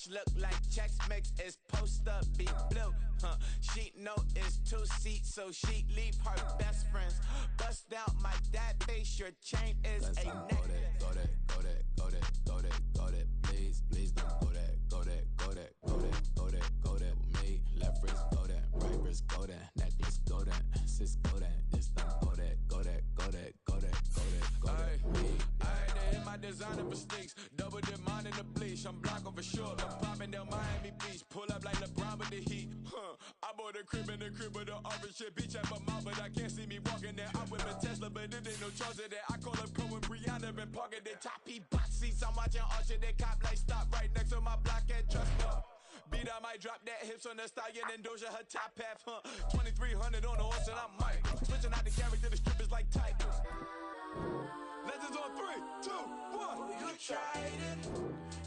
Couch look like Chex Mix is post up, be blue. Sheet note is 2 seats, so she leave her best friends. Bust out my dad face, your chain is a neck. Go that, please, please don't go that with me. Left wrist go that, right wrist go that, necklace go that, sis go that, this don't go that. They hit my designer mistakes, double the mine in the bleach. I'm black over short, I'm popping down Miami Beach. Pull up like LeBron with the heat. I bought a crib in the crib with the orange shit. Bitch at my mouth, but I can't see me walking there. I whip a Tesla, but it ain't no charge of that. I call up Cohen, Brianna, been parking the choppy box seats. I'm watching Archer, they cop like stop right next to my block at Trust Me. Beat, I might drop that hips on the stallion and Doja her top half, 2300 on the horse and I'm Mike. Switching out the character, the strippers like Tigers. Legends on 3, 2, 1. Oh, you tried it.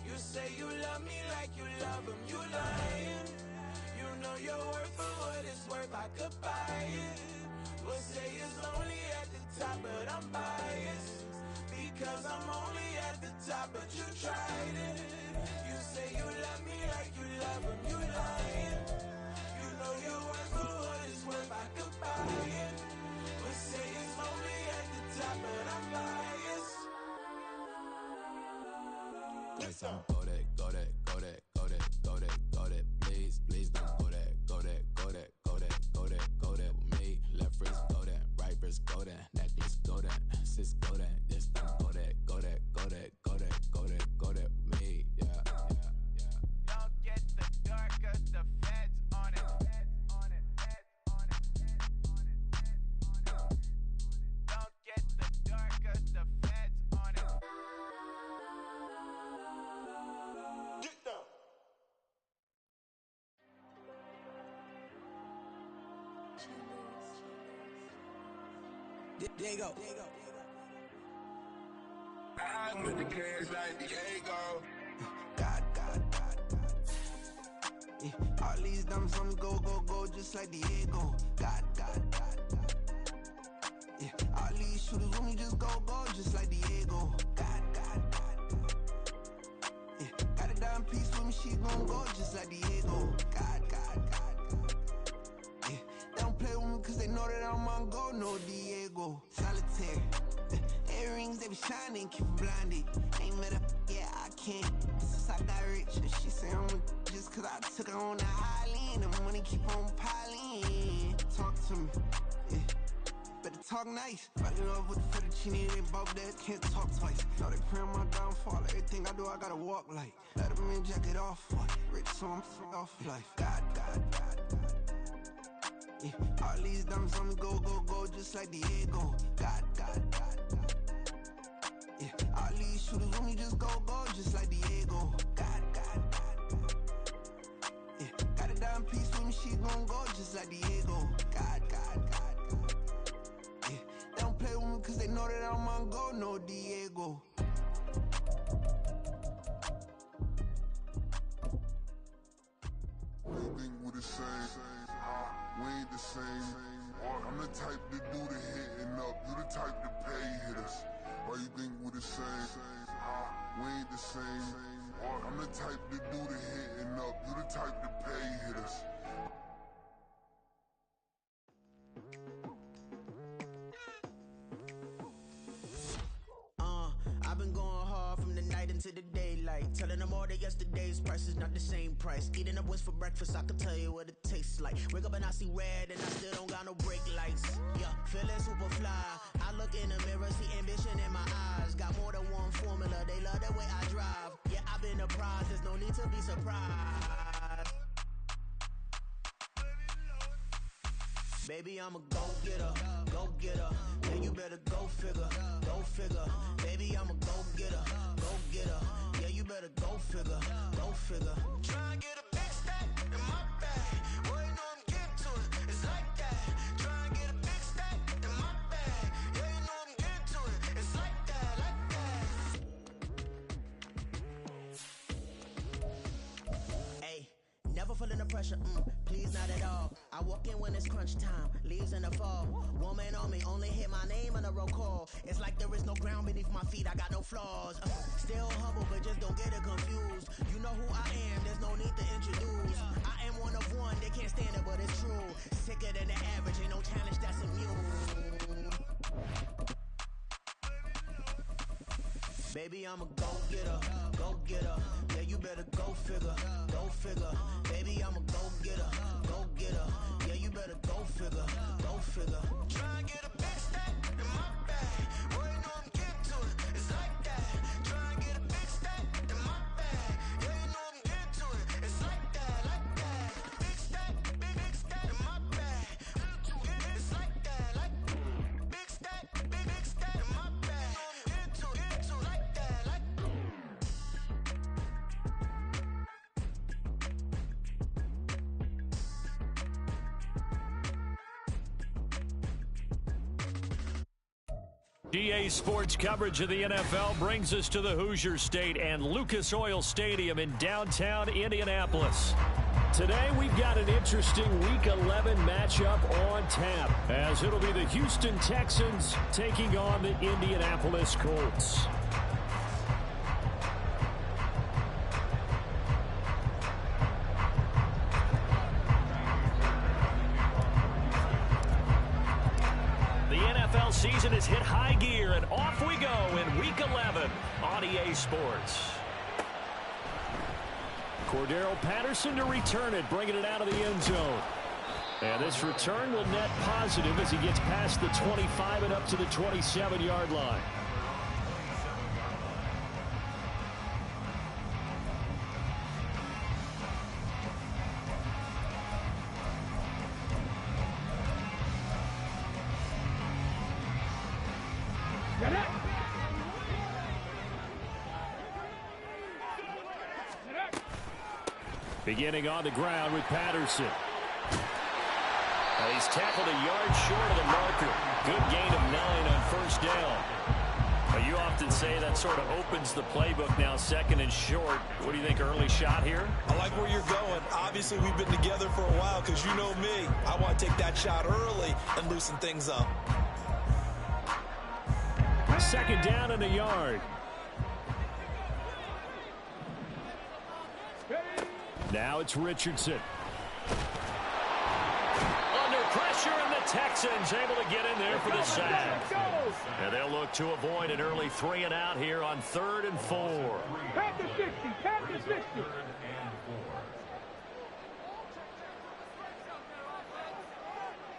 You say you love me like you love him. You lying. You know your worth for what it's worth. I could buy it. We'll say it's lonely at the top, but I'm biased because I'm only at the top. But you tried it. You say you love me like you love him. You lying. You know your worth for what it's worth. I could buy it. We'll say it's lonely at the top, but I'm biased. Go that, please, please don't go that with me. Left wrist go that, right wrist go that, necklace go that, sis go that, this don't go that with me, yeah. Don't get the dark, cause the feds on it. Don't get the dark, cause the feds on it. Get down. Diego. I'm with the cash like Diego. God. Yeah, all these diamonds on the go, just like Diego. God. Yeah, all these shooters on me just go, just like Diego. God. Yeah, got a dime piece with me, she gon' go just like Diego. God. Yeah, they don't play with me cause they know that I'm on go, no Diego. Solitaire. Earrings, they be shining, keep them blinded. Ain't met up, yeah, I can't. Since I got rich, and she say I'm just cause I took her on the island. The money keep on piling. Talk to me, yeah. Better talk nice. Fell in love with the fettuccine, they both dead, can't talk twice. Now they praying my downfall. Everything I do, I gotta walk like. Let them in, jacket off, what? Rich, so I'm off life. God. Yeah, all these diamonds on the go, just like Diego. God. Yeah, all these shooters on me just go, just like Diego. God. Yeah, got a dime piece with me, she gon' go just like Diego. God. Yeah, they don't play with me cause they know that I'm on go, no Diego. You think we the same? We ain't the same. I'm the type to do the hitting up, you the type to pay hitters. Why you think we the same? We ain't the same. I'm the type to do the hitting up, you the type to pay hitters. I've been going hard from the night into the daylight, telling them all that yesterday's price is not the same price. Eating up what's for breakfast, I can tell you what it tastes like. Wake up and I see red and I still don't got no brake lights. Yeah, feeling super fly. I look in the mirror, see ambition in my eyes. Got more than one formula, they love the way I drive. Yeah, I've been a prize, there's no need to be surprised. Baby, I'm a go-getter. Yeah, you better go figure. Baby, I'm a go-getter. Yeah, you better go figure. Try and get a big stack in my bag. Boy, you know I'm getting to it. It's like that. Try and get a big stack in my bag. Yeah, you know I'm getting to it. It's like that. Hey, never fell in a pressure, please not at all. I walk in when it's crunch time, leaves in the fall. Woman on me, only hit my name on a roll call. It's like there is no ground beneath my feet, I got no flaws. Still humble, but just don't get it confused. You know who I am, there's no need to introduce. I am one of one, they can't stand it, but it's true. Sicker than the average, ain't no challenge that's immune. Baby, I'm a go-getter, go-getter. Yeah, you better go figure, go figure. Baby, I'm a go-getter, go-getter. Yeah, you better go figure, go figure. Try and get a big stack in my bag. Boy, you know I'm getting to it, it's like that. Try and get a big stack in my bag. Yeah, you know I'm getting to it, it's like that, like that. Big stack in my bag. It's like that, like big stack in my bag. Get to it, like that, like. GA Sports coverage of the NFL brings us to the Hoosier State and Lucas Oil Stadium in downtown Indianapolis. Today we've got an interesting Week 11 matchup on tap, as it'll be the Houston Texans taking on the Indianapolis Colts. Season has hit high gear, and off we go in Week 11 on EA Sports. Cordero Patterson to return it, bringing it out of the end zone. And this return will net positive as he gets past the 25 and up to the 27-yard line. Beginning on the ground with Patterson. And he's tackled a yard short of the marker. Good gain of 9 on first down. Well, you often say that sort of opens the playbook now, second and short. What do you think, early shot here? I like where you're going. Obviously, we've been together for a while because you know me. I want to take that shot early and loosen things up. Second down and a yard. Now it's Richardson. Under pressure, and the Texans able to get in there for the sack. And they'll look to avoid an early 3 and out here on 3rd and 4. Pass the 60, pass the 60.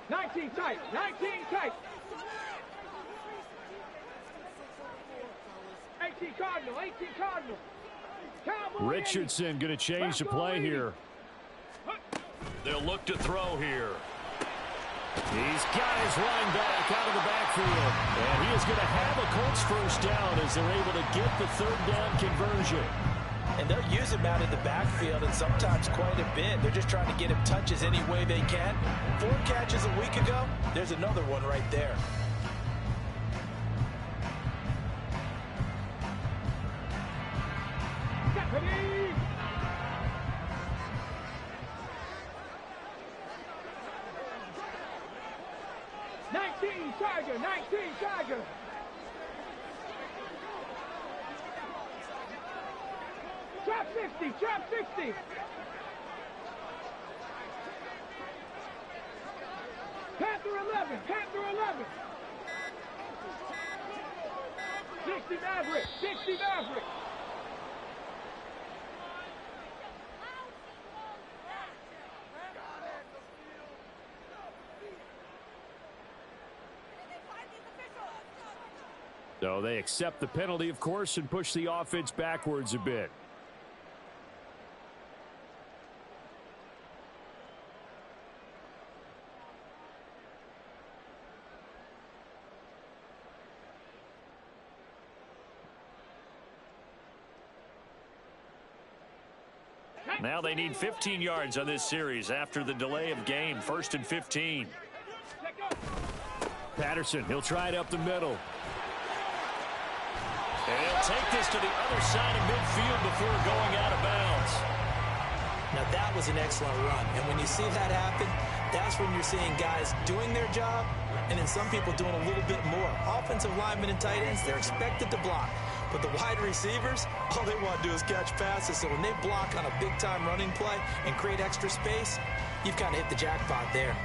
19 tight, 19 tight. 18 Cardinal, 18 Cardinal. Richardson going to change the play here. They'll look to throw here. He's got his line back out of the backfield. And he is going to have a Colts first down as they're able to get the 3rd down conversion. And they'll use him out in the backfield, and sometimes quite a bit. They're just trying to get him touches any way they can. 4 catches a week ago. There's another one right there. Ready? Tiger, 19 Tiger. Trap 60, trap 60. Panther 11, Panther 11. 60 Maverick, 60 Maverick. So they accept the penalty, of course, and push the offense backwards a bit. Now they need 15 yards on this series after the delay of game. 1st and 15. Patterson, he'll try it up the middle. And he'll take this to the other side of midfield before going out of bounds. Now, that was an excellent run. And when you see that happen, that's when you're seeing guys doing their job and then some people doing a little bit more. Offensive linemen and tight ends, they're expected to block. But the wide receivers, all they want to do is catch passes. So when they block on a big-time running play and create extra space, you've kind of hit the jackpot there.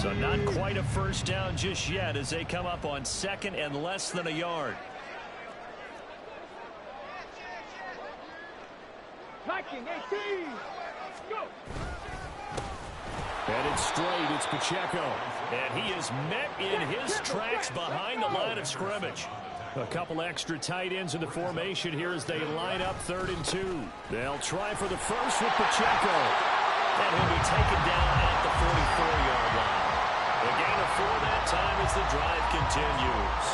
So not quite a first down just yet as they come up on second and less than a yard. Viking 18. Go. Headed straight, it's Pacheco. And he is met in his tracks behind the line of scrimmage. A couple extra tight ends in the formation here as they line up 3rd and 2. They'll try for the first with Pacheco. And he'll be taken down at the 44-yard line. A gain of 4 that time as the drive continues.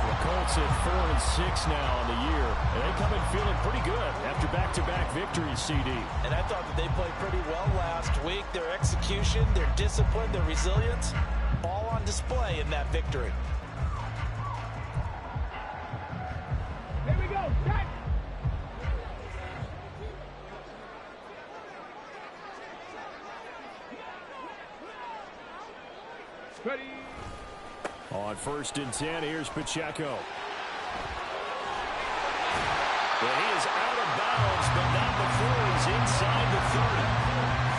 The Colts at 4-6 now on the year. And they come in feeling pretty good after back-to-back victories, CD. And I thought that they played pretty well last week. Their execution, their discipline, their resilience, all on display in that victory. Here we go. Set. Ready. On 1st and 10, here's Pacheco. Well, he is out of bounds, but not before he's inside the 30.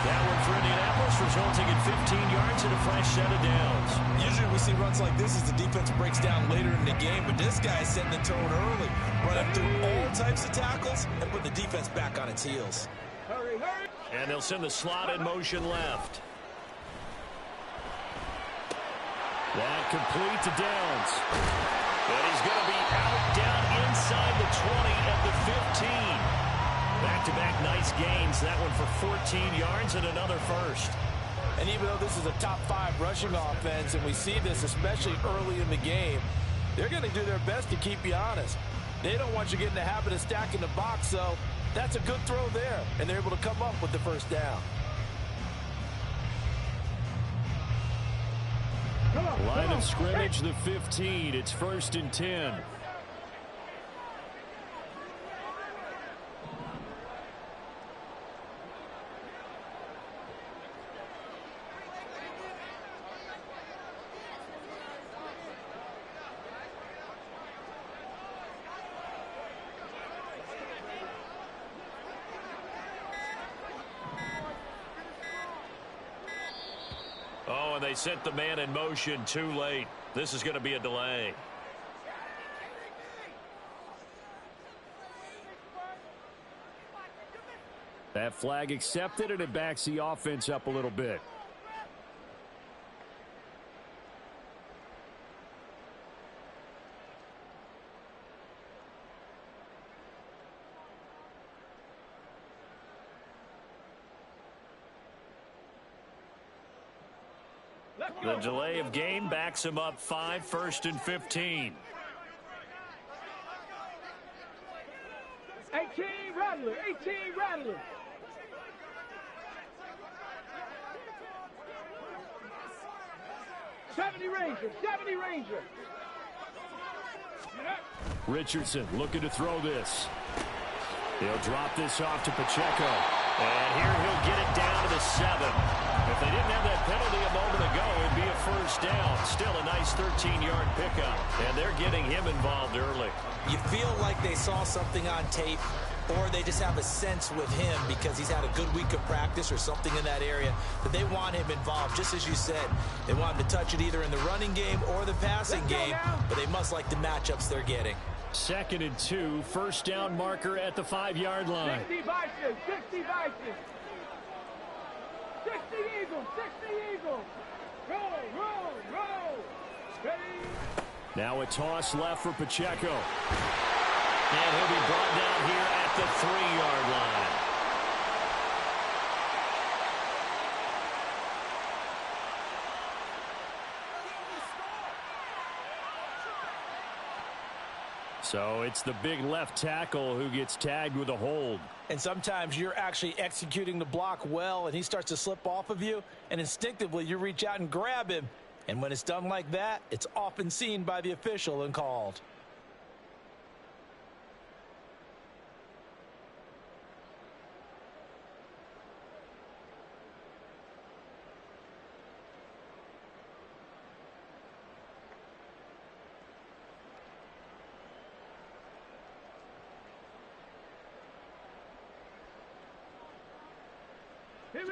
That one for Indianapolis, resulting in 15 yards and a fresh set of downs. Usually we see runs like this as the defense breaks down later in the game, but this guy is setting the tone early, running through all types of tackles and putting the defense back on its heels. Hurry, hurry. And they'll send the slot in motion left. That complete to Downs. But he's going to be out down inside the 20 at the 15. Back-to-back nice gains. That one for 14 yards and another first. And even though this is a top 5 rushing offense, and we see this especially early in the game, they're going to do their best to keep you honest. They don't want you to get in the habit of stacking the box, so that's a good throw there. And they're able to come up with the first down. Line of scrimmage, the 15. It's 1st and 10. Oh, and they sent the man in motion too late. This is going to be a delay. That flag accepted, and it backs the offense up a little bit. The delay of game backs him up 5, 1st and 15. 18 Rattler, 18 Rattler. '70 Ranger. Richardson looking to throw this. He'll drop this off to Pacheco. And here he'll get it down to the 7. If they didn't have that penalty a moment ago, it'd be a first down. Still a nice 13-yard pickup. And they're getting him involved early. You feel like they saw something on tape, or they just have a sense with him because he's had a good week of practice or something in that area that they want him involved. Just as you said, they want him to touch it either in the running game or the passing game, but they must like the matchups they're getting. 2nd and 2, first down marker at the 5-yard line. 60 Vikings, 60 Vikings. 60 Eagles, 60 Eagles. Roll. Ready. Now a toss left for Pacheco. And he'll be brought down here at the 3-yard line. So it's the big left tackle who gets tagged with a hold. And sometimes you're actually executing the block well, and he starts to slip off of you, and instinctively you reach out and grab him. And when it's done like that, it's often seen by the official and called.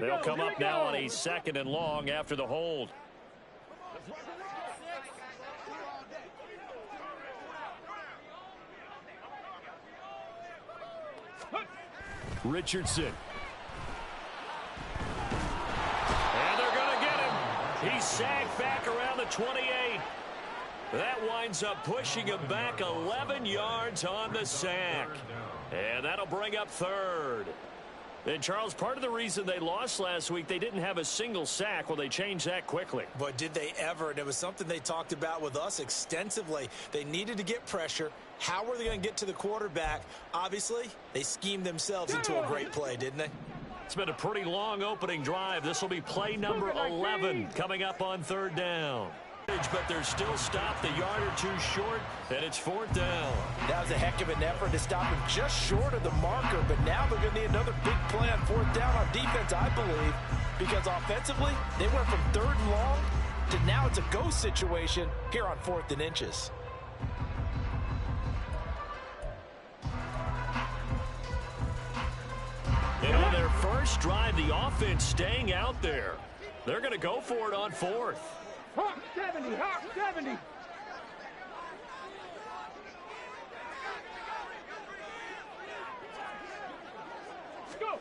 They'll come up now on a 2nd and long after the hold. Richardson. And they're going to get him. He's sagged back around the 28. That winds up pushing him back 11 yards on the sack. And that'll bring up 3rd. And, Charles, part of the reason they lost last week, they didn't have a single sack. Well, they changed that quickly. But did they ever? And it was something they talked about with us extensively. They needed to get pressure. How were they going to get to the quarterback? Obviously, they schemed themselves into a great play, didn't they? It's been a pretty long opening drive. This will be play number 11 coming up on 3rd down. But they're still stopped a yard or two short, and it's 4th down. That was a heck of an effort to stop him just short of the marker, but now they're going to need another big play on 4th down on defense, I believe, because offensively, they went from 3rd and long to now it's a go situation here on 4th and inches. And on their first drive, the offense staying out there. They're going to go for it on 4th. Hawk 70, Hawk 70. Go.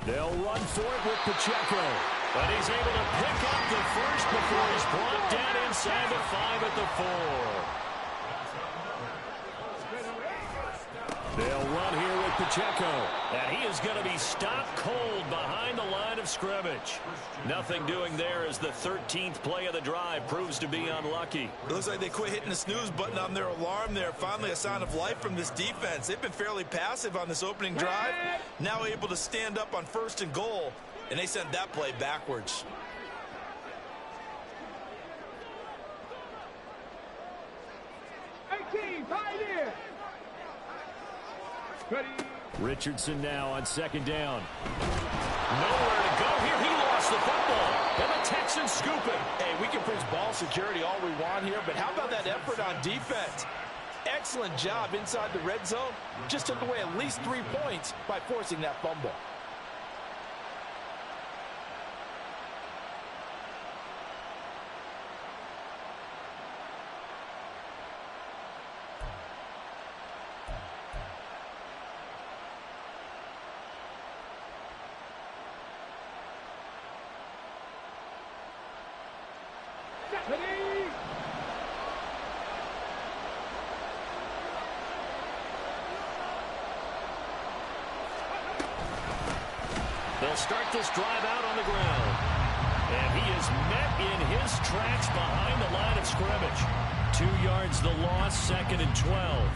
They'll run for it with Pacheco. But he's able to pick up the first before he's brought down inside the 5 at the 4. They'll run here with Pacheco. And he is going to be stopped cold behind the line of scrimmage. Nothing doing there as the 13th play of the drive proves to be unlucky. It looks like they quit hitting the snooze button on their alarm there. Finally a sign of life from this defense. They've been fairly passive on this opening drive. Now able to stand up on 1st and goal. And they sent that play backwards. Pioneer. Richardson now on 2nd down. Nowhere to go here. He lost the football. And the Texans scoop it. Hey, we can preach ball security all we want here, but how about that effort on defense? Excellent job inside the red zone. Just took away at least 3 points by forcing that fumble. They'll start this drive out on the ground. And he is met in his tracks behind the line of scrimmage. 2 yards the loss, 2nd and 12.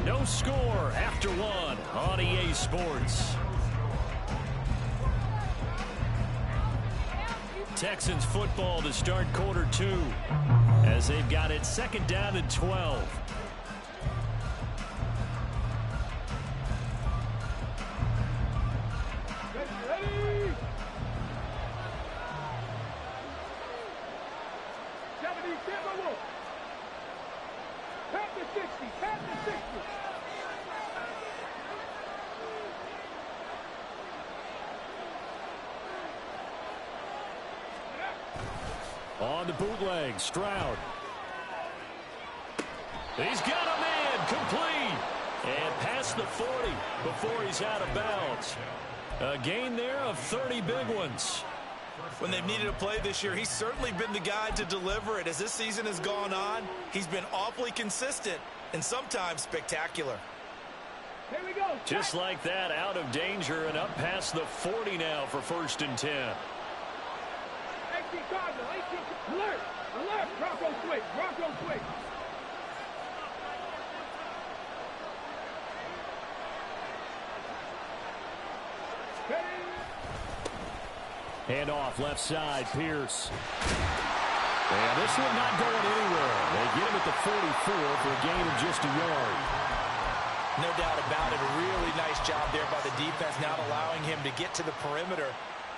No score after 1 on EA Sports. Texans football to start quarter 2 as they've got it 2nd down and 12. Ready. 70, Timberwolf. Pat the 60, pat the 60. On the bootleg, Stroud. He's got a man, complete. And past the 40 before he's out of bounds. A gain there of 30 big ones. When they've needed a play this year, he's certainly been the guy to deliver it. As this season has gone on, he's been awfully consistent and sometimes spectacular. Here we go. Just like that, out of danger and up past the 40 now for 1st and 10. 18 Cardinal, 18. Alert, alert, Bronco switch, Bronco switch. Hand off left side, Pierce. And this one not going anywhere. They get him at the 44 for a gain of just a yard. No doubt about it. A really nice job there by the defense, not allowing him to get to the perimeter.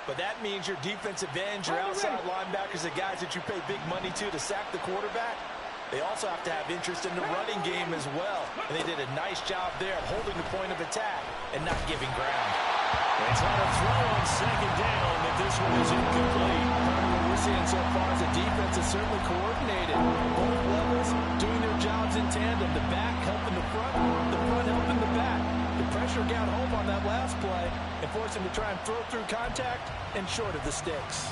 But that means your defensive ends, your outside linebackers, the guys that you pay big money to sack the quarterback, they also have to have interest in the running game as well. And they did a nice job there of holding the point of attack and not giving ground. They try to throw on 2nd down, but this one is incomplete. What we're seeing so far is the defense is certainly coordinated. Both levels doing their jobs in tandem. The back helping the front helping the back. The pressure got home on that last play and forced him to try and throw through contact and short of the sticks.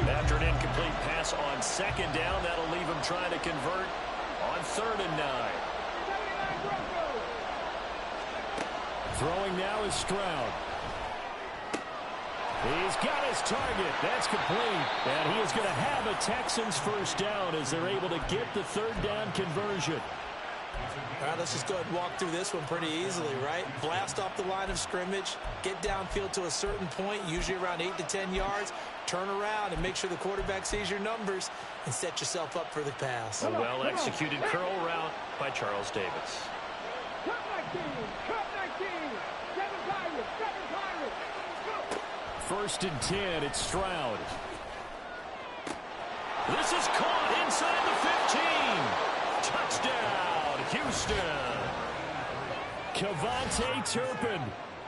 After an incomplete pass on 2nd down, that'll leave him trying to convert on 3rd and 9. Throwing now is Stroud. He's got his target. That's complete. And he is going to have a Texans 1st down as they're able to get the 3rd down conversion. All right, let's just go ahead and walk through this one pretty easily, right? Blast off the line of scrimmage, get downfield to a certain point, usually around 8 to 10 yards, turn around and make sure the quarterback sees your numbers and set yourself up for the pass. A well-executed curl route by Charles Davis. Cut 19, cut 19. 7 Pirates, 7 Pirates. 1st and 10, it's Stroud. This is caught inside the 15. Touchdown, Houston. Kevontae Turpin,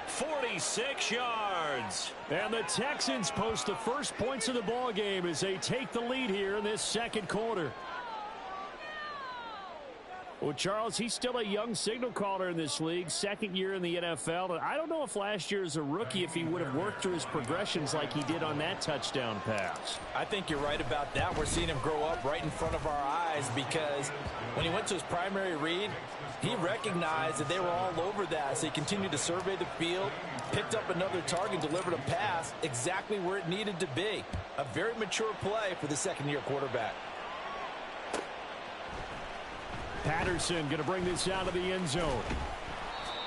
46 yards. And the Texans post the first points of the ball game as they take the lead here in this 2nd quarter. Well, Charles, he's still a young signal caller in this league, 2nd year in the NFL. And I don't know if last year as a rookie, if he would have worked through his progressions like he did on that touchdown pass. I think you're right about that. We're seeing him grow up right in front of our eyes because when he went to his primary read, he recognized that they were all over that. So he continued to survey the field, picked up another target, delivered a pass exactly where it needed to be. A very mature play for the 2nd-year quarterback. Patterson going to bring this out of the end zone.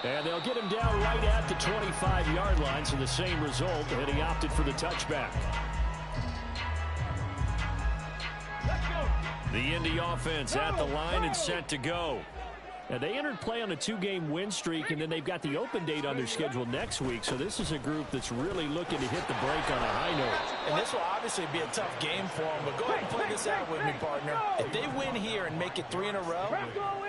And they'll get him down right at the 25-yard line, so the same result, and he opted for the touchback. The Indy offense at the line and set to go. Now, they entered play on a 2-game win streak, and then they've got the open date on their schedule next week, so this is a group that's really looking to hit the break on a high note. And this will obviously be a tough game for them, but go ahead and play this out with me, partner. If they win here and make it 3 in a row,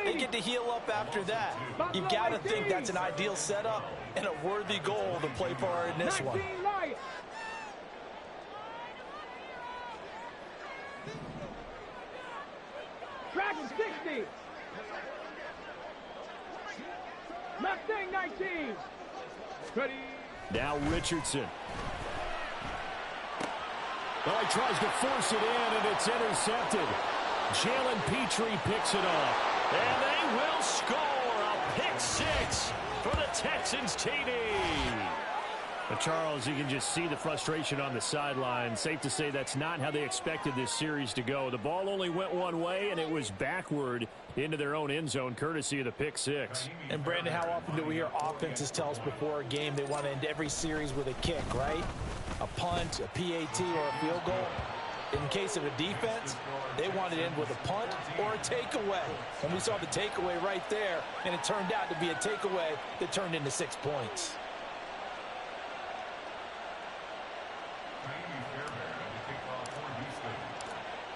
they get to heal up after that. You've got to think that's an ideal setup and a worthy goal to play for in this one. Dragon 60. Mustang 19. Ready. Now Richardson. Well, he tries to force it in, and it's intercepted. Jalen Petrie picks it off. And they will score a pick 6 for the Texans TD. But Charles, you can just see the frustration on the sideline. Safe to say that's not how they expected this series to go. The ball only went one way, and it was backward into their own end zone, courtesy of the pick 6. And, Brandon, how often do we hear offenses tell us before a game they want to end every series with a kick, right? A punt, a PAT, or a field goal. In case of a defense, they want to end with a punt or a takeaway. And we saw the takeaway right there, and it turned out to be a takeaway that turned into 6 points.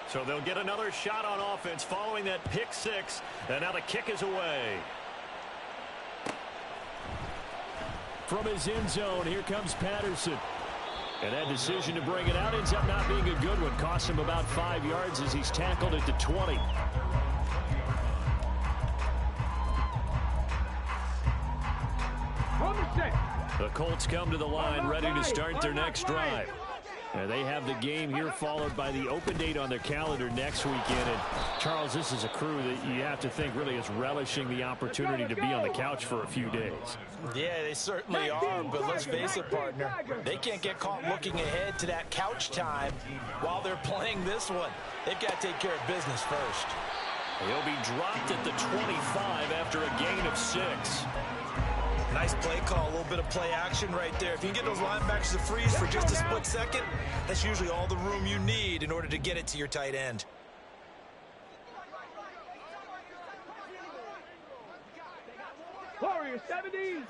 So they'll get another shot on offense following that pick 6, and now the kick is away. From his end zone, here comes Patterson. And that decision to bring it out ends up not being a good one. Cost him about 5 yards as he's tackled at the 20. The Colts come to the line ready to start their next drive. And they have the game here followed by the open date on their calendar next weekend. And Charles, this is a crew that you have to think really is relishing the opportunity to be on the couch for a few days. Yeah, they certainly are, but let's face it, partner. They can't get caught looking ahead to that couch time while they're playing this one. They've got to take care of business first. He'll be dropped at the 25 after a gain of 6. Nice play call, a little bit of play action right there. If you can get those linebackers to freeze for just a split second, that's usually all the room you need in order to get it to your tight end. Warrior 70.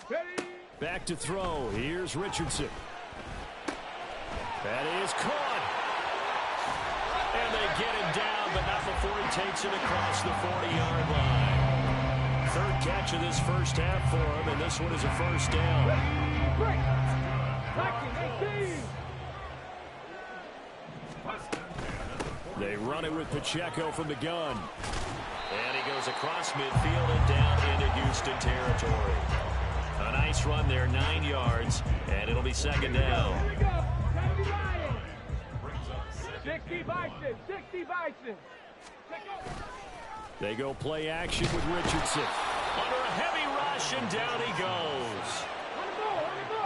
Ready. Back to throw. Here's Richardson. That is caught. And they get him down, but not before he takes it across the 40-yard line. Third catch of this first half for him, and this one is a first down. Break. 19-18. They run it with Pacheco from the gun. And he goes across midfield and down into Houston territory. A nice run there, 9 yards, and it'll be second down. Here we go. 70 Lions. 60 Bison. 60 Bison. They go play action with Richardson. Under a heavy rush, and down he goes.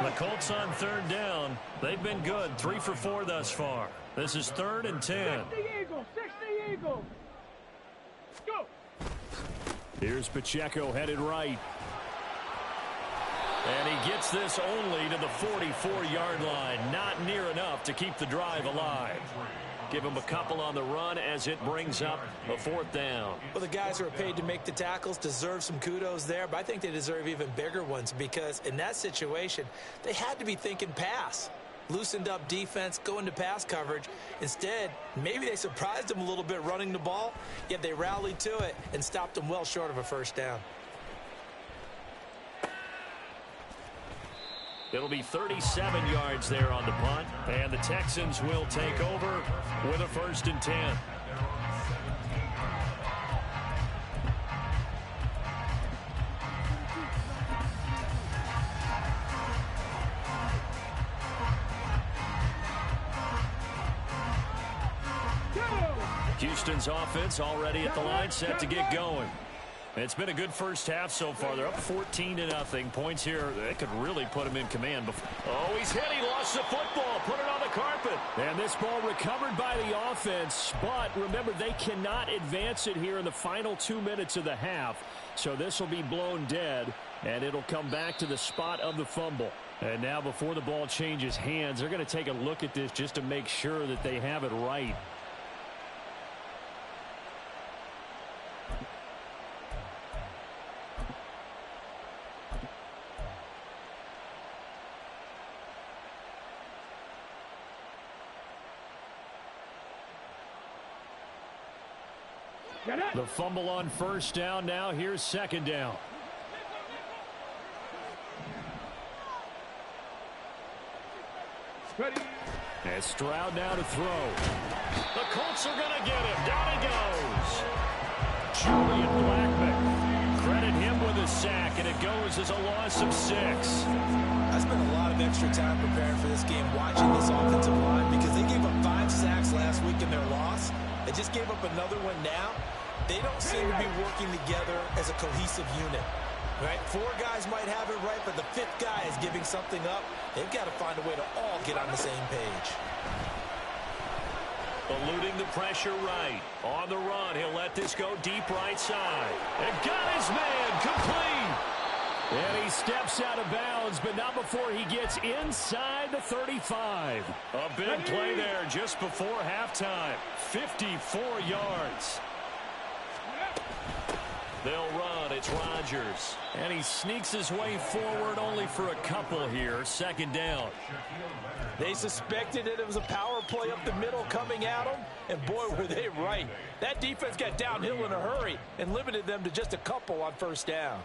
The Colts on third down. They've been good. 3 for 4 thus far. This is 3rd and 10. 60 Eagles. 60 Eagles. Go. Here's Pacheco headed right. And he gets this only to the 44-yard line. Not near enough to keep the drive alive. Give him a couple on the run as it brings up a 4th down. Well, the guys who are paid to make the tackles deserve some kudos there, but I think they deserve even bigger ones because in that situation, they had to be thinking pass. Loosened up defense, go into pass coverage. Instead, maybe they surprised them a little bit running the ball, yet they rallied to it and stopped them well short of a first down. It'll be 37 yards there on the punt, and the Texans will take over with a 1st and 10. Houston's offense already at the line, set to get going. It's been a good first half so far. They're up 14-0. Points here, they could really put him in command. Oh, he's hit. He lost the football. Put it on the carpet. And this ball recovered by the offense. But remember, they cannot advance it here in the final 2 minutes of the half. So this will be blown dead, and it'll come back to the spot of the fumble. And now before the ball changes hands, they're going to take a look at this just to make sure that they have it right. The fumble on first down. Now here's second down. Ready. And Stroud now to throw. The Colts are going to get him. Down he goes. Julian Blackman. Credit him with a sack, and it goes as a loss of 6. I spent a lot of extra time preparing for this game, watching this offensive line, because they gave up 5 sacks last week in their loss. They just gave up another one now. They don't seem to be working together as a cohesive unit. Right? 4 guys might have it right, but the 5th guy is giving something up. They've got to find a way to all get on the same page. Eluding the pressure right. On the run, he'll let this go deep right side. And got his man complete. And he steps out of bounds, but not before he gets inside the 35. A big play there just before halftime. 54 yards. They'll run. It's Rodgers. And he sneaks his way forward only for a couple here. Second down. They suspected that it was a power play up the middle coming at them, and boy, were they right. That defense got downhill in a hurry and limited them to just a couple on first down.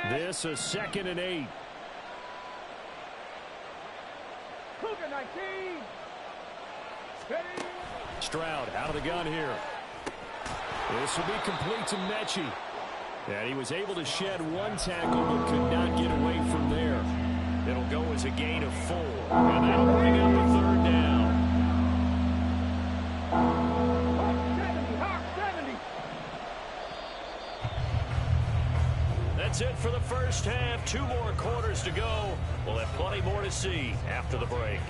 This a 2nd and 8. Cougar 19. Ready. Stroud out of the gun here. This will be complete to Mechie. And he was able to shed one tackle but could not get away from there. It'll go as a gain of 4. And that'll bring up a 3rd down. Hawk 70. That's it for the first half. 2 more quarters to go. We'll have plenty more to see after the break.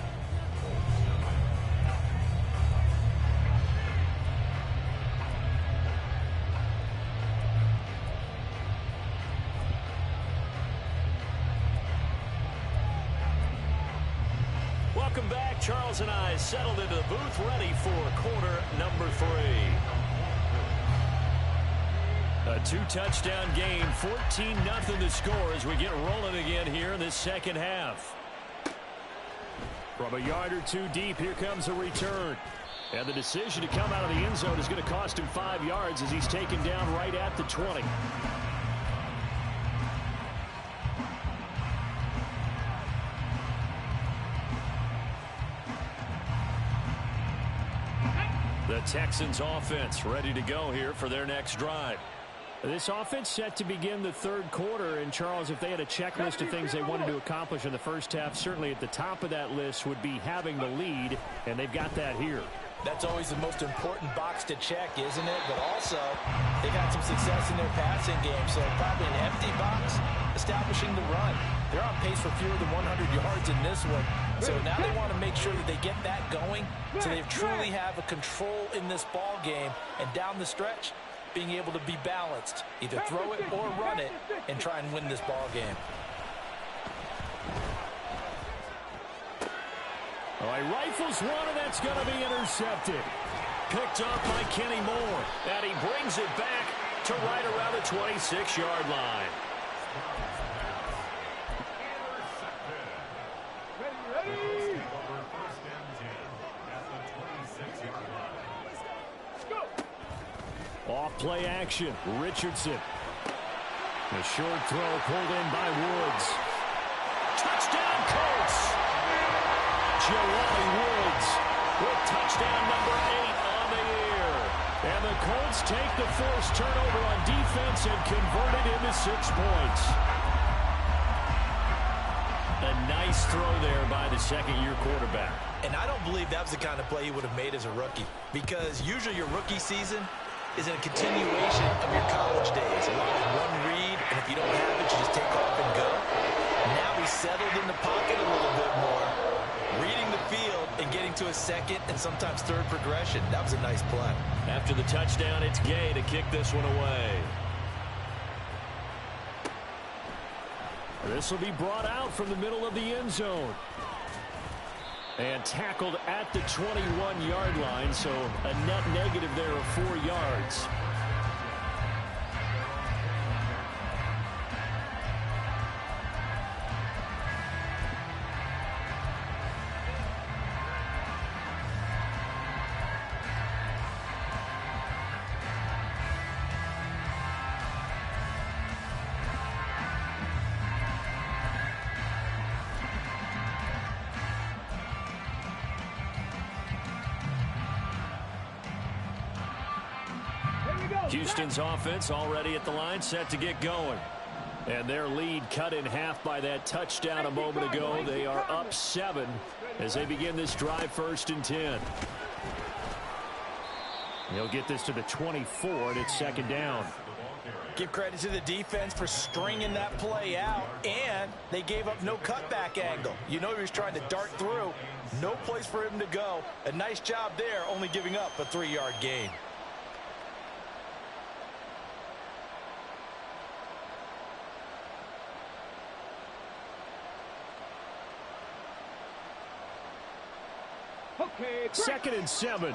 Welcome back. Charles and I settled into the booth, ready for quarter number 3. A 2-touchdown game, 14-0 to score as we get rolling again here in this second half. From a yard or 2 deep, here comes a return. And the decision to come out of the end zone is going to cost him 5 yards as he's taken down right at the 20. The Texans offense ready to go here for their next drive. This offense set to begin the 3rd quarter. And, Charles, if they had a checklist of things they wanted to accomplish in the first half, certainly at the top of that list would be having the lead, and they've got that here. That's always the most important box to check, isn't it? But also, they've had some success in their passing game, so probably an empty box establishing the run. They're on pace for fewer than 100 yards in this one, so now they want to make sure that they get that going so they truly have a control in this ball game, and down the stretch, being able to be balanced, either throw it or run it, and try and win this ball game. All right, rifles one, and that's going to be intercepted. Picked up by Kenny Moore, and he brings it back to right around the 26-yard line. Ready. Off play action, Richardson. The short throw pulled in by Woods. Touchdown, Colts! Jelani Woods with touchdown number 8 on the year. And the Colts take the forced turnover on defense and convert it into 6 points. A nice throw there by the second-year quarterback. And I don't believe that was the kind of play he would have made as a rookie, because usually your rookie season is a continuation of your college days. A lot of one read, and if you don't have it, you just take off and go. Now he's settled in the pocket a little bit more, reading the field and getting to a second and sometimes third progression. That was a nice play. After the touchdown, it's Gay to kick this one away. This will be brought out from the middle of the end zone. And tackled at the 21-yard line, so a net negative there of 4 yards. Houston's offense already at the line, set to get going. And their lead cut in half by that touchdown a moment ago. They are up 7 as they begin this drive, 1st and 10. They'll get this to the 24, and it's 2nd down. Give credit to the defense for stringing that play out, and they gave up no cutback angle. You know he was trying to dart through. No place for him to go. A nice job there, only giving up a 3-yard gain. Okay, 2nd and 7.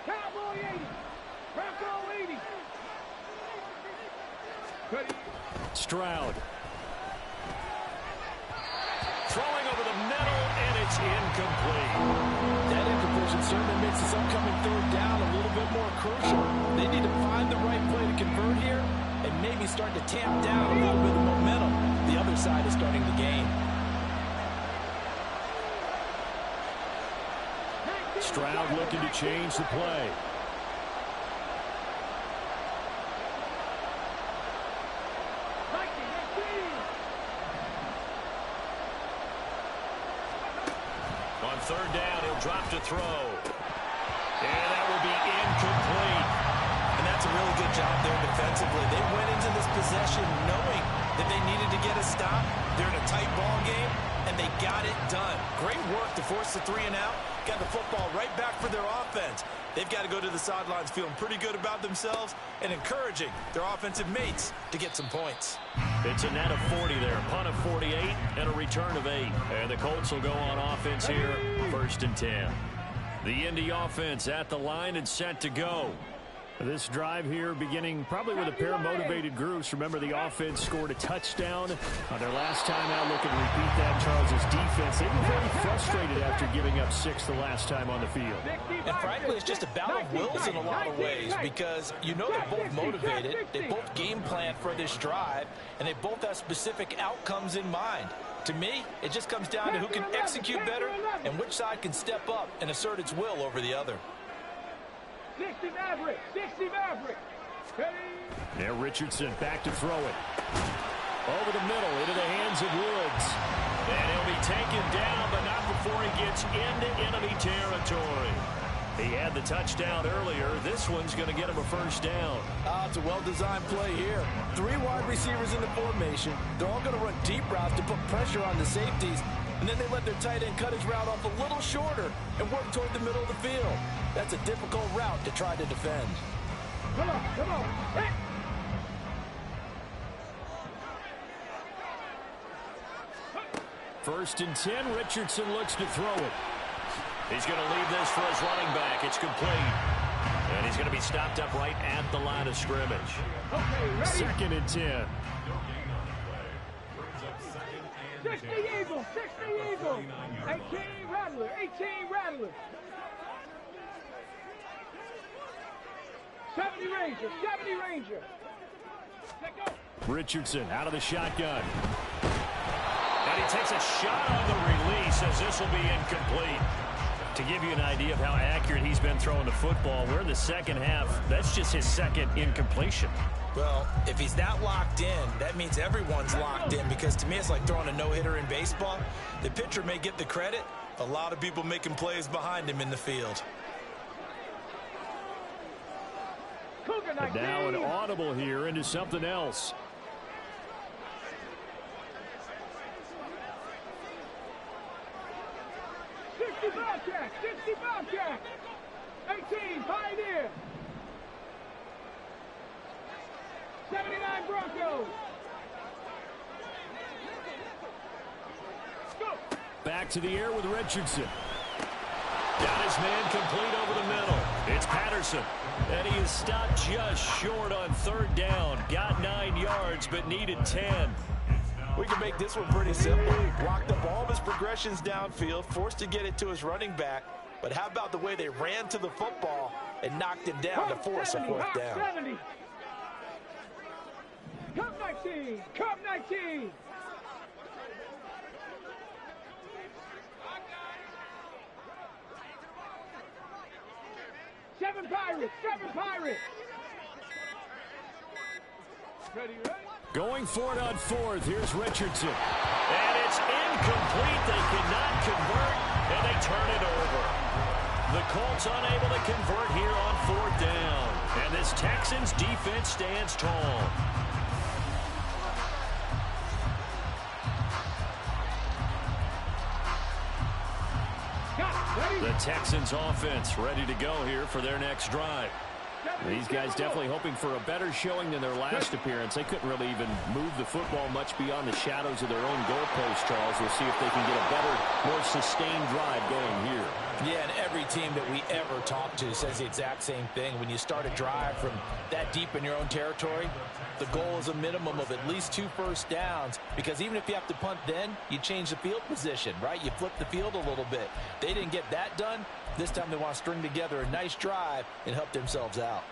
Cowboy 80. Bronco 80. Ready. Stroud. Throwing over the middle, and it's incomplete. That incompletion certainly makes this upcoming third down a little bit more crucial. They need to find the right play to convert here and maybe start to tamp down a little bit of momentum the other side is starting to gain. Stroud looking to change the play. On third down, he'll drop to throw. And that will be incomplete. And that's a really good job there defensively. They went into this possession knowing that they needed to get a stop. They're in a tight ball game, and they got it done. Great work to force the 3 and out. Got the football right back for their offense. They've got to go to the sidelines feeling pretty good about themselves and encouraging their offensive mates to get some points. It's a net of 40 there. Punt of 48 and a return of 8. And the Colts will go on offense here, 1st and 10. The Indy offense at the line and set to go. This drive here beginning probably with a pair of motivated groups. Remember, the offense scored a touchdown on their last time out. Looking to repeat that. Charles's defense, they were very frustrated after giving up 6 the last time on the field. And frankly, it's just a battle of wills in a lot of ways because you know they're both motivated. They both game plan for this drive, and they both have specific outcomes in mind. To me, it just comes down to who can execute better and which side can step up and assert its will over the other. 60 Maverick, 60 Maverick. Now Richardson back to throw it. Over the middle, into the hands of Woods. And he'll be taken down, but not before he gets into enemy territory. He had the touchdown earlier. This one's going to get him a first down. It's a well-designed play here. 3 wide receivers in the formation. They're all going to run deep routes to put pressure on the safeties. And then they let their tight end cut his route off a little shorter and work toward the middle of the field. That's a difficult route to try to defend. Come on, come on. Hey. First and 10, Richardson looks to throw it. He's going to leave this for his running back. It's complete. And he's going to be stopped up right at the line of scrimmage. Okay, 2nd and 10. 60 Eagles, 60 Eagles. 18 Rattler, 18 Rattler. 70 Ranger, 70 Ranger. Let go. Richardson out of the shotgun. And he takes a shot on the release as this will be incomplete. To give you an idea of how accurate he's been throwing the football, we're in the second half. That's just his 2nd incompletion. Well, if he's that locked in, that means everyone's locked in because to me it's like throwing a no-hitter in baseball. The pitcher may get the credit. A lot of people making plays behind him in the field. And now an audible here into something else. Bobcat, 60 Bobcat. 18 Pioneer. 79 Broncos. Go. Back to the air with Richardson. Got his man complete over the middle. It's Patterson. And he is stopped just short on 3rd down. Got 9 yards, but needed 10. We can make this one pretty simple. Blocked up all of his progressions downfield, forced to get it to his running back. But how about the way they ran to the football and knocked him down to force a 4th down? 70. Cup 19, Cup 19. Seven Pirates, 7 Pirates. Ready, ready? Going for it on 4th. Here's Richardson. And it's incomplete. They cannot convert, and they turn it over. The Colts unable to convert here on 4th down. And this Texans defense stands tall. The Texans offense ready to go here for their next drive. These guys definitely hoping for a better showing than their last appearance. They couldn't really even move the football much beyond the shadows of their own goalpost, Charles. We'll see if they can get a better, more sustained drive going here. Yeah, and every team that we ever talk to says the exact same thing. When you start a drive from that deep in your own territory, the goal is a minimum of at least 2 first downs, because even if you have to punt then, you change the field position, right? You flip the field a little bit. They didn't get that done. This time they want to string together a nice drive and help themselves out.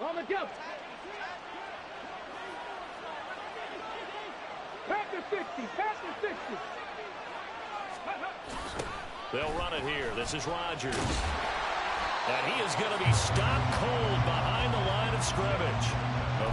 On the jump. Back to 60. Back to 60. They'll run it here. This is Rodgers. And he is going to be stopped cold behind the line of scrimmage.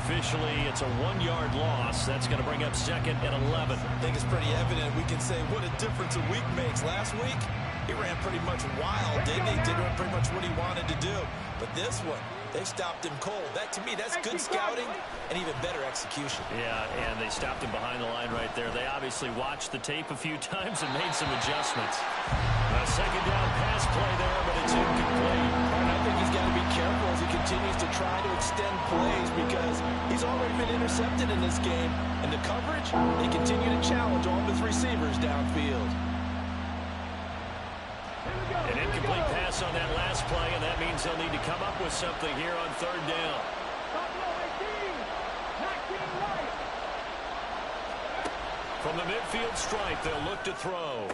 Officially, it's a 1-yard loss. That's going to bring up 2nd and 11. I think it's pretty evident. We can say what a difference a week makes. Last week, he ran pretty much wild, didn't he? Did pretty much what he wanted to do. But this one, they stopped him cold. That, to me, that's good scouting and even better execution. Yeah, and they stopped him behind the line right there. They obviously watched the tape a few times and made some adjustments. A 2nd down pass play there, but it's incomplete. And I think he's got to be careful as he continues to try to extend plays, because he's already been intercepted in this game. And the coverage, they continue to challenge all of his receivers downfield. An incomplete pass on that last play, and that means they'll need to come up with something here on 3rd down. From the midfield stripe, they'll look to throw.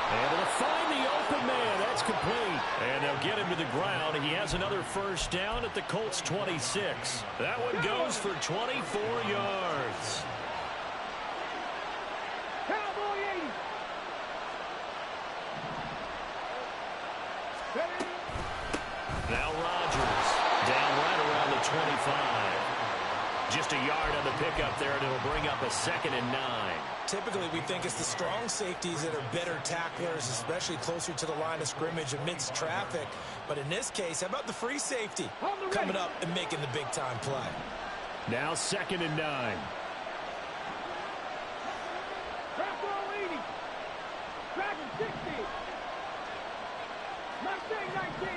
Able to find the open man. That's complete. And they'll get him to the ground. He has another first down at the Colts 26. That one goes for 24 yards. Cowboy 80. Now Rodgers down right around the 25. Just a yard on the pickup there, and it'll bring up a 2nd and 9. Typically, we think it's the strong safeties that are better tacklers, especially closer to the line of scrimmage amidst traffic. But in this case, how about the free safety coming up and making the big-time play? Now 2nd and 9. Track ball 80. Track 60. Mustang 19.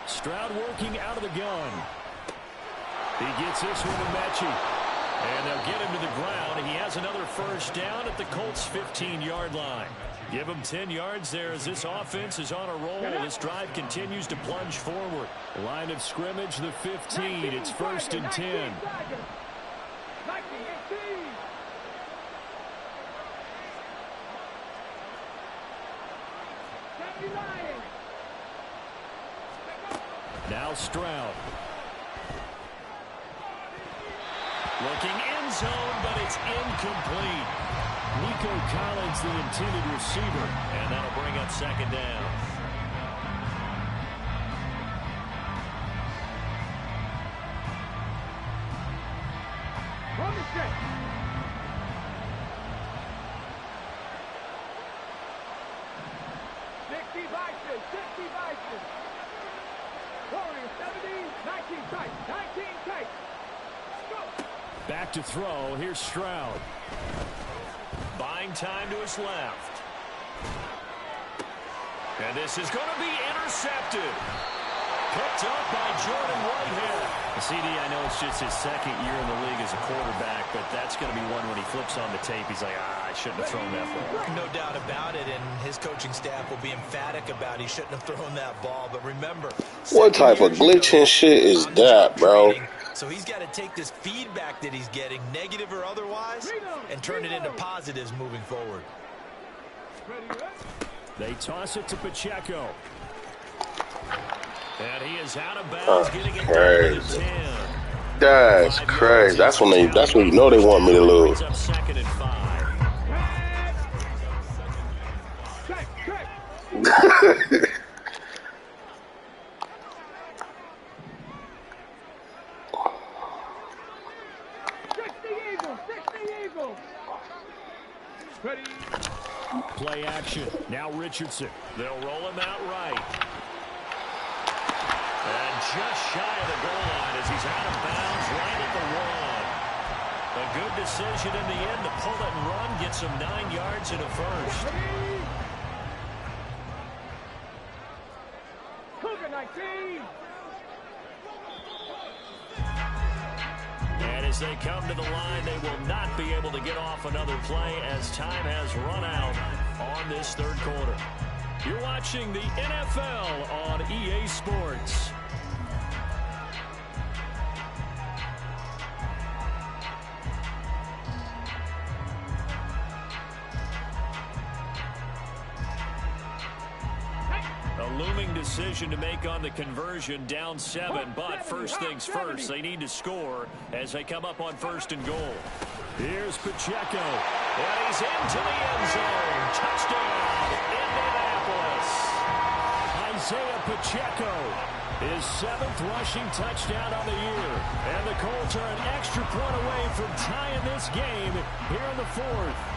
Stroud working out of the gun. He gets this one to Mechie. And they'll get him to the ground. He has another first down at the Colts' 15-yard line. Give him 10 yards there as this offense is on a roll. This drive continues to plunge forward. Line of scrimmage, the 15. It's 1st and 10. Now Stroud. Looking end zone, but it's incomplete. Nico Collins, the intended receiver, and that'll bring up 2nd down. From the set. Warriors 70, 19 tight, 19 tight. Back to throw. Here's Stroud. Buying time to his left. And this is going to be intercepted. Picked up by Jordan Whitehead. CD, I know it's just his 2nd year in the league as a quarterback, but that's going to be one when he flips on the tape. He's like, I shouldn't have thrown that ball. No doubt about it, and his coaching staff will be emphatic about he shouldn't have thrown that ball. But remember, what type of glitching shit is that, bro? So he's got to take this feedback that he's getting, negative or otherwise, and turn it into positives moving forward. They toss it to Pacheco. And he is out of bounds, getting it down to the 10. That's crazy. That's when you know they want me to lose. 2nd and 5. Play action. Now Richardson. They'll roll him out right. And just shy of the goal line as he's out of bounds right at the 1. A good decision in the end to pull it and run, get some 9 yards and a first. Cougar 19. And And as they come to the line, they will not be able to get off another play as time has run out on this third quarter. You're watching the NFL on EA Sports. A looming decision to make on the conversion, down 7, but first things first, they need to score as they come up on 1st and goal. Here's Pacheco, and he's into the end zone. Touchdown, Indianapolis. Isaiah Pacheco, his 7th rushing touchdown on the year. And the Colts are an extra point away from tying this game here in the 4th.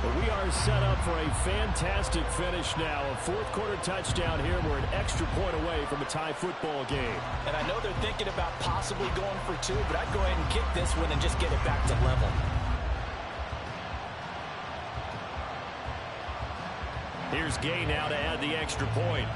But we are set up for a fantastic finish now. A 4th quarter touchdown here. We're an extra point away from a tie football game. And I know they're thinking about possibly going for 2, but I'd go ahead and kick this one and just get it back to level. Here's Gay now to add the extra point.